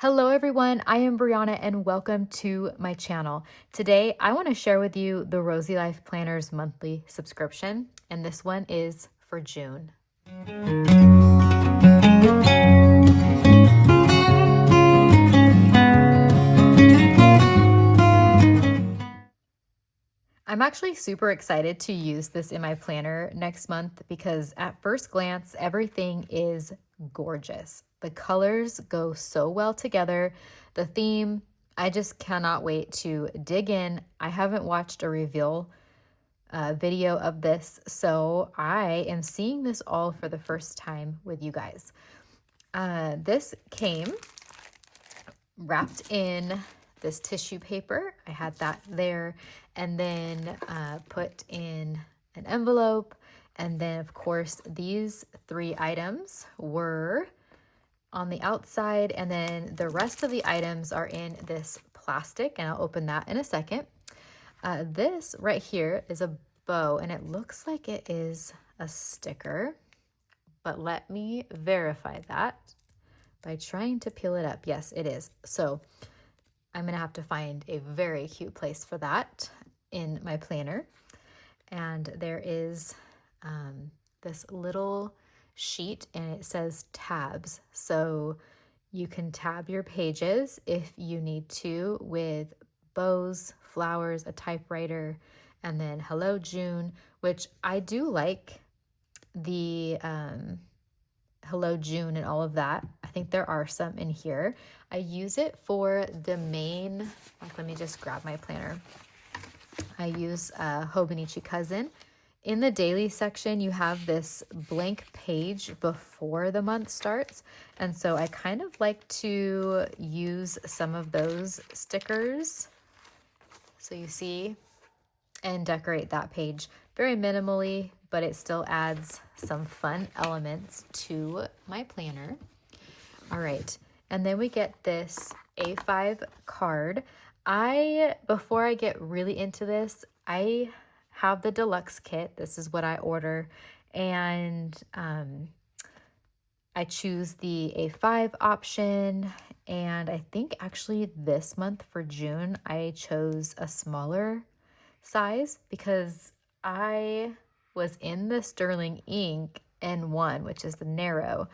Hello everyone, I am Brianna and welcome to my channel. Today I want to share with you the Rosey Life Planner's monthly subscription, and this one is for June. I'm actually super excited to use this in my planner next month because at first glance, everything is gorgeous. The colors go so well together. The theme, I just cannot wait to dig in. I haven't watched a reveal video of this, so I am seeing this all for the first time with you guys. This came wrapped in this tissue paper. I had that there, and then put in an envelope. And then, of course, these 3 items were on the outside, and then the rest of the items are in this plastic, and I'll open that in a second. This right here is a bow, and it looks like it is a sticker, but let me verify that by trying to peel it up. Yes, it is. So I'm going to have to find a very cute place for that in my planner. And there is this little sheet, and it says tabs. So you can tab your pages if you need to with bows, flowers, a typewriter, and then Hello June, which I do like the Hello June and all of that. I think there are some in here. I use it for the main, let me just grab my planner. I use Hobonichi Cousin. In the daily section, you have this blank page before the month starts. And so I kind of like to use some of those stickers, so you see, and decorate that page very minimally, but it still adds some fun elements to my planner. All right, and then we get this A5 card. Before I get really into this, I have the deluxe kit. This is what I order, and I choose the A5 option, and I think actually this month for June, I chose a smaller size because I was in the sterling ink N1, which is the narrow,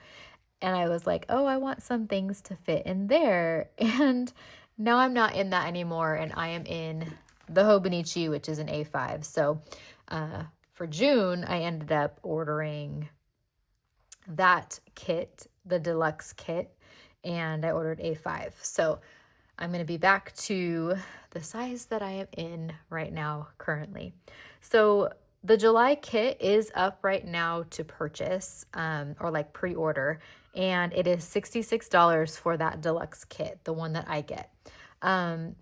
and I was like, oh, I want some things to fit in there. And now I'm not in that anymore, and I am in the Hobonichi, which is an A5. So for June, I ended up ordering that kit, the deluxe kit, and I ordered A5. So I'm going to be back to the size that I am in right now currently. So the July kit is up right now to purchase, or like pre-order, and it is $66 for that deluxe kit, the one that I get.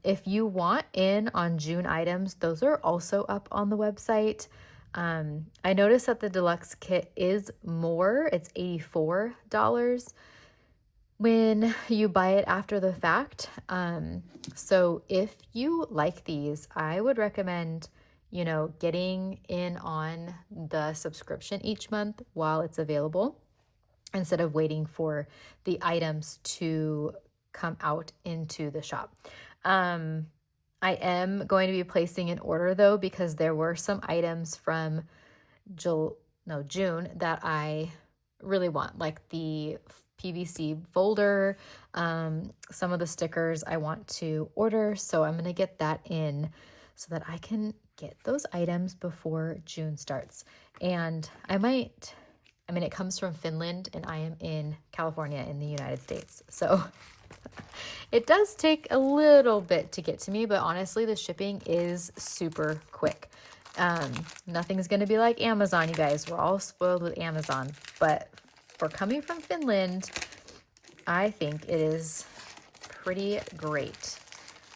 If you want in on June items, those are also up on the website. I noticed that the deluxe kit is more, it's $84 when you buy it after the fact. So if you like these, I would recommend, getting in on the subscription each month while it's available, instead of waiting for the items to come out into the shop. I am going to be placing an order though, because there were some items from June that I really want, like the PVC folder, some of the stickers I want to order. So I'm going to get that in so that I can get those items before June starts. And it comes from Finland, and I am in California in the United States. So it does take a little bit to get to me, but honestly, the shipping is super quick. Nothing's going to be like Amazon, you guys. We're all spoiled with Amazon. But for coming from Finland, I think it is pretty great.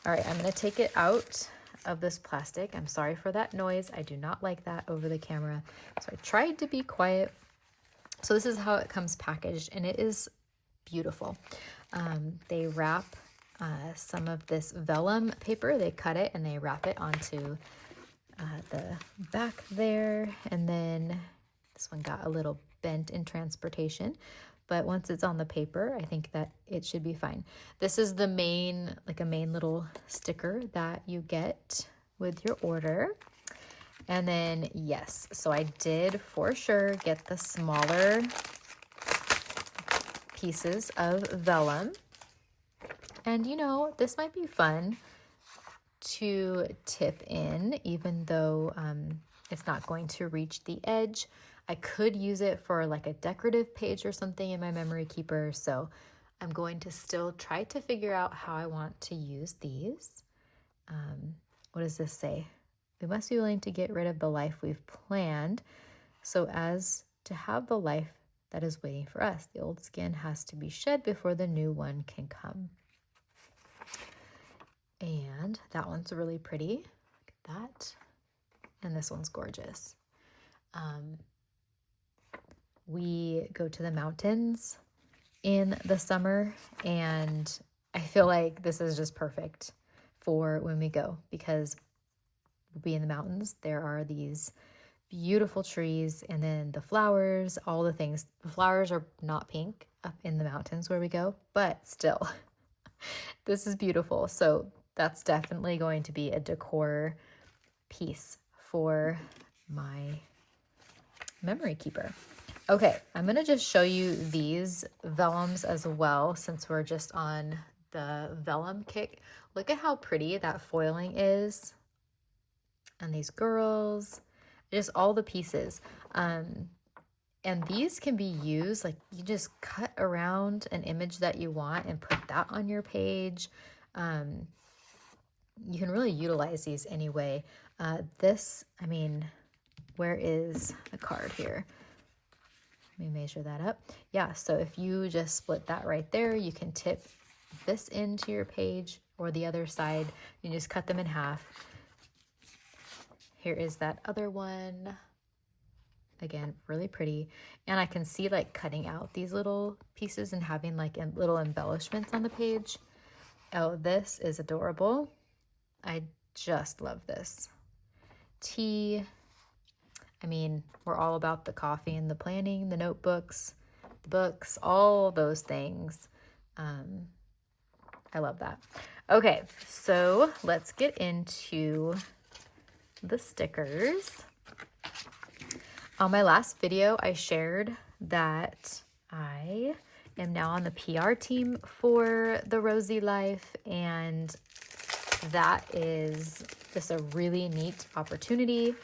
All right, I'm going to take it out of this plastic. I'm sorry for that noise. I do not like that over the camera. So I tried to be quiet. So this is how it comes packaged, and it is beautiful. They wrap some of this vellum paper. They cut it and they wrap it onto the back there. And then this one got a little bent in transportation, but once it's on the paper, I think that it should be fine. This is the main, like a main little sticker that you get with your order. And then, yes, so I did for sure get the smaller pieces of vellum. And you know, this might be fun to tip in, even though it's not going to reach the edge. I could use it for like a decorative page or something in my memory keeper. So I'm going to still try to figure out how I want to use these. What does this say? We must be willing to get rid of the life we've planned so as to have the life that is waiting for us. The old skin has to be shed before the new one can come. And that one's really pretty. Look at that. And this one's gorgeous. We go to the mountains in the summer, and I feel like this is just perfect for when we go, because we'll be in the mountains. There are these beautiful trees, and then the flowers, all the things. The flowers are not pink up in the mountains where we go, but still, this is beautiful. So that's definitely going to be a decor piece for my memory keeper. Okay, I'm going to just show you these vellums as well, since we're just on the vellum kick. Look at how pretty that foiling is. And these girls, just all the pieces. And these can be used, like you just cut around an image that you want and put that on your page. You can really utilize these anyway. This, I mean, where is the card here? Let me measure that up. Yeah, so if you just split that right there, you can tip this into your page or the other side. You just cut them in half. Here is that other one. Again, really pretty. And I can see like cutting out these little pieces and having like little embellishments on the page. Oh, this is adorable. I just love this. Tea. I mean, we're all about the coffee and the planning, the notebooks, the books, all those things. I love that. Okay, so let's get into the stickers. On my last video, I shared that I am now on the PR team for the Rosey Life, and that is just a really neat opportunity.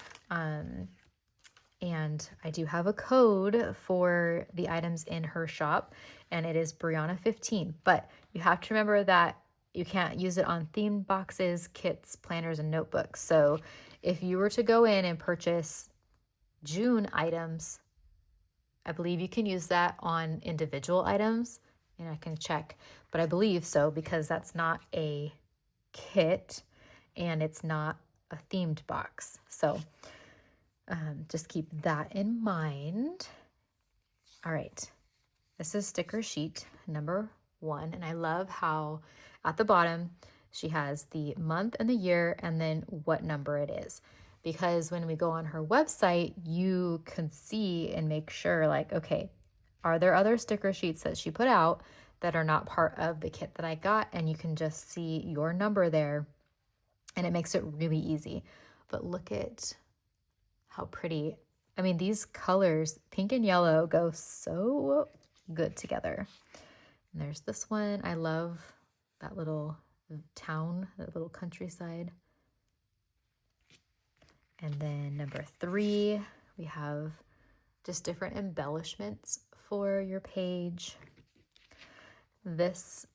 And I do have a code for the items in her shop, and it is Brianna 15. But you have to remember that you can't use it on themed boxes, kits, planners, and notebooks. So if you were to go in and purchase June items, I believe you can use that on individual items, and I can check, but I believe so, because that's not a kit and it's not a themed box. So just keep that in mind. All right, this is sticker sheet number 1, and I love how at the bottom she has the month and the year and then what number it is, because when we go on her website, you can see and make sure, like, okay, are there other sticker sheets that she put out that are not part of the kit that I got? And you can just see your number there, and it makes it really easy. But look at how pretty. I mean, these colors, pink and yellow, go so good together. And there's this one. I love that little town, that little countryside. And then number 3, we have just different embellishments for your page. This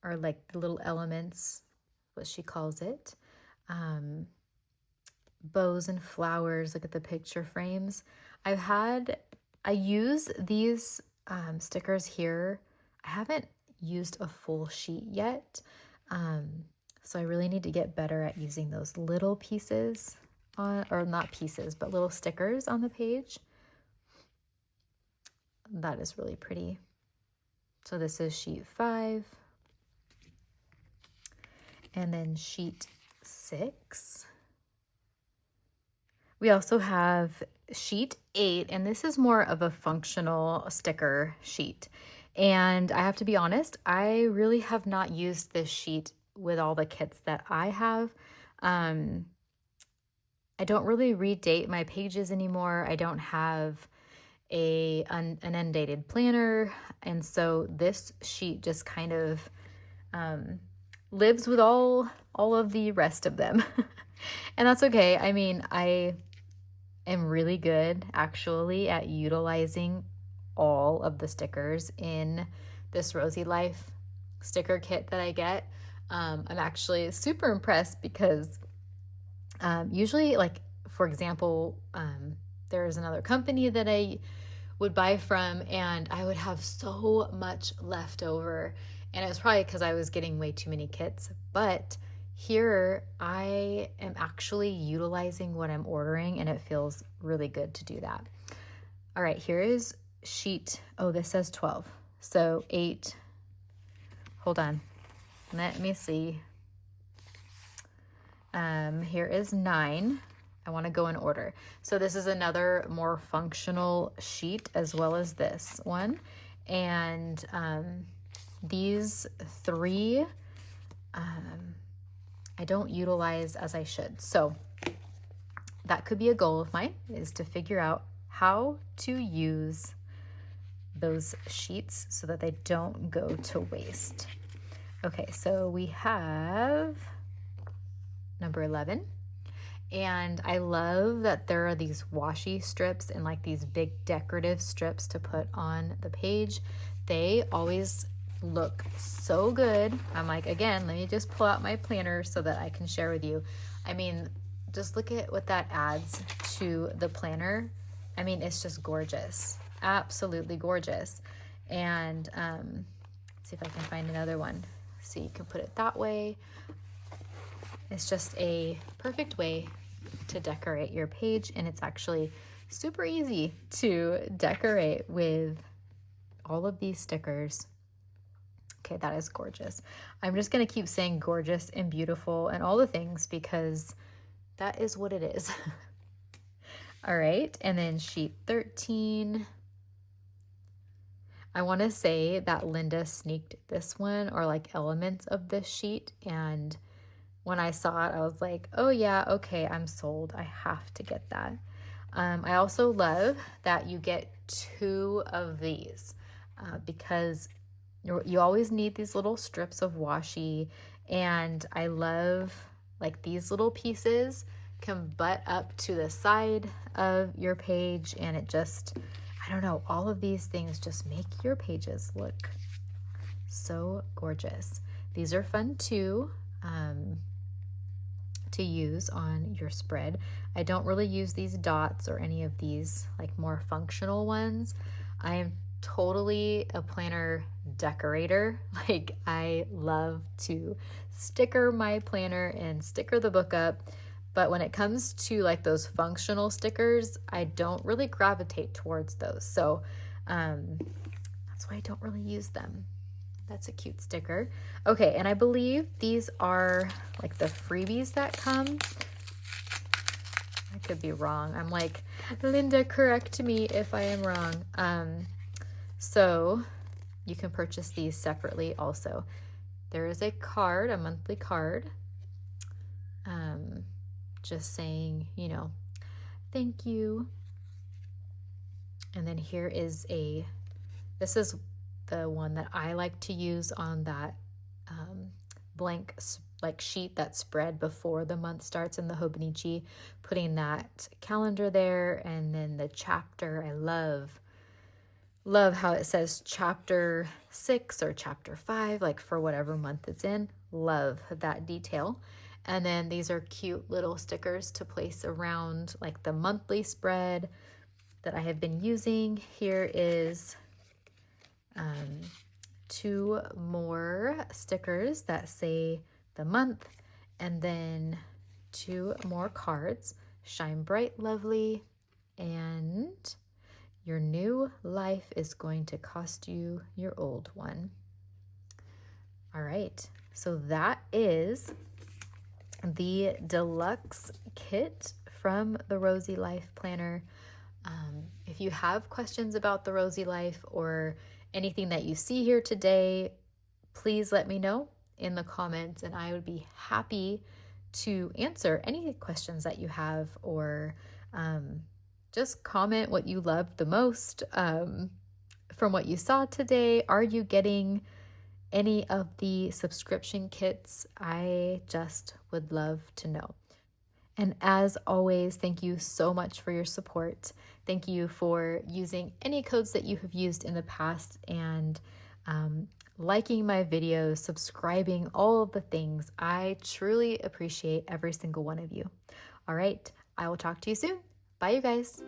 are like the little elements, what she calls it. Bows and flowers. Look at the picture frames. I use these stickers here. I haven't used a full sheet yet. So I really need to get better at using those little pieces on, or not pieces, but little stickers on the page. That is really pretty. So this is sheet 5. And then sheet 6. We also have sheet 8, and this is more of a functional sticker sheet. And I have to be honest, I really have not used this sheet with all the kits that I have. Um, I don't really redate my pages anymore. I don't have an undated planner, and so this sheet just kind of lives with all of the rest of them. And that's okay. I mean, I am really good actually at utilizing all of the stickers in this Rosey Life sticker kit that I get. I'm actually super impressed because usually, like, for example, there's another company that I would buy from, and I would have so much left over. And it was probably because I was getting way too many kits. But here I am actually utilizing what I'm ordering, and it feels really good to do that. All right, here is sheet. Oh, this says 12. So 8. Hold on. Let me see. Here is 9. I want to go in order. So this is another more functional sheet as well as this one. And these 3 I don't utilize as I should. So that could be a goal of mine, is to figure out how to use those sheets so that they don't go to waste. Okay, so we have number 11. And I love that there are these washi strips and like these big decorative strips to put on the page. They always look so good. I'm like, again, let me just pull out my planner so that I can share with you. I mean, just look at what that adds to the planner. I mean, it's just gorgeous. Absolutely gorgeous. And let's see if I can find another one. So you can put it that way. It's just a perfect way to decorate your page, and it's actually super easy to decorate with all of these stickers. Okay, that is gorgeous. I'm just going to keep saying gorgeous and beautiful and all the things because that is what it is. All right, and then sheet 13. I want to say that Linda sneaked this one, or like elements of this sheet, and when I saw it, I was like, oh yeah, okay, I'm sold. I have to get that. I also love that you get 2 of these because you always need these little strips of washi, and I love like these little pieces can butt up to the side of your page, and it just, I don't know, all of these things just make your pages look so gorgeous. These are fun too. To use on your spread. I don't really use these dots or any of these like more functional ones. I am totally a planner decorator. Like, I love to sticker my planner and sticker the book up. But when it comes to like those functional stickers, I don't really gravitate towards those. So that's why I don't really use them. That's a cute sticker. Okay, and I believe these are like the freebies that come. I could be wrong. I'm like, Linda, correct me if I am wrong. So you can purchase these separately also. There is a card, a monthly card, just saying, you know, thank you. And then here is this is the one that I like to use on that blank like sheet that spread before the month starts in the Hobonichi, putting that calendar there, and then the chapter. I love how it says chapter 6 or chapter 5, like for whatever month it's in. Love that detail. And then these are cute little stickers to place around like the monthly spread that I have been using. Here is 2 more stickers that say the month, and then 2 more cards. Shine bright, lovely, and your new life is going to cost you your old one. All right, so that is the deluxe kit from the Rosey Life Planner. If you have questions about the Rosey Life or anything that you see here today, please let me know in the comments, and I would be happy to answer any questions that you have, or just comment what you loved the most from what you saw today. Are you getting any of the subscription kits? I just would love to know. And as always, thank you so much for your support. Thank you for using any codes that you have used in the past, and liking my videos, subscribing, all of the things. I truly appreciate every single one of you. All right, I will talk to you soon. Bye, you guys.